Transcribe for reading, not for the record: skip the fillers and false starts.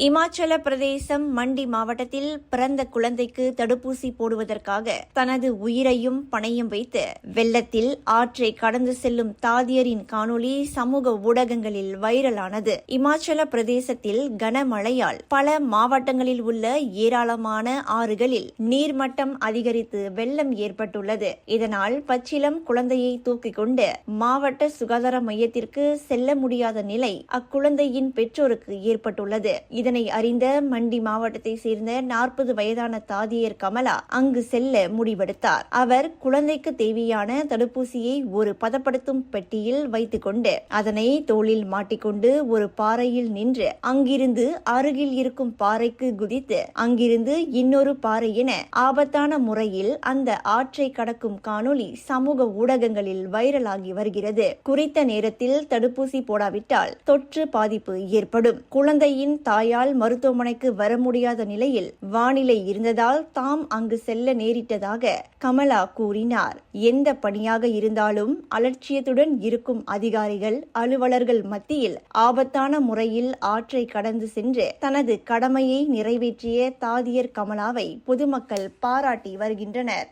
இமாச்சல பிரதேசம் மண்டி மாவட்டத்தில் பிறந்த குழந்தைக்கு தடுப்பூசி போடுவதற்காக தனது உயிரையும் பணயம் வைத்து வெள்ளத்தில் ஆற்றை கடந்து செல்லும் தாதியரின் காணொளி சமூக ஊடகங்களில் வைரலானது. இமாச்சல பிரதேசத்தில் கனமழையால் பல மாவட்டங்களில் உள்ள ஏராளமான ஆறுகளில் நீர்மட்டம் அதிகரித்து வெள்ளம் ஏற்பட்டுள்ளது. இதனால் பச்சிளம் குழந்தையை தூக்கிக் கொண்டு மாவட்ட சுகாதார மையத்திற்கு செல்ல முடியாத நிலை அக்குழந்தையின் பெற்றோருக்கு ஏற்பட்டுள்ளது. இதனை அறிந்த மண்டி மாவட்டத்தை சேர்ந்த 40 வயதான தாதியர் கமலா அங்கு செல்ல முடிவெடுத்தார். அவர் குழந்தைக்கு தேவையான தடுப்பூசியை ஒரு பதப்படுத்தும் பெட்டியில் வைத்துக் கொண்டு அதனை தோளில் மாட்டிக்கொண்டு ஒரு பாறையில் நின்று அங்கிருந்து அருகில் இருக்கும் பாறைக்கு குதித்து அங்கிருந்து இன்னொரு பாறை என ஆபத்தான முறையில் அந்த ஆற்றை கடக்கும் காணொளி சமூக ஊடகங்களில் வைரலாகி வருகிறது. குறித்த நேரத்தில் தடுப்பூசி போடாவிட்டால் தொற்று பாதிப்பு ஏற்படும். குழந்தையின் தாயால் மருத்துவமனைக்கு வர முடியாத நிலையில் வானிலை இருந்ததால் தாம் அங்கு செல்ல நேரிட்டதாக கமலா கூறினார். எந்த பணியாக இருந்தாலும் அலட்சியத்துடன் இருக்கும் அதிகாரிகள், அலுவலர்கள் மத்தியில் ஆபத்தான முறையில் ஆற்றை கடந்து சென்று தனது கடமையை நிறைவேற்றிய தாதியர் கமலாவை பொதுமக்கள் பாராட்டி வருகின்றனர்.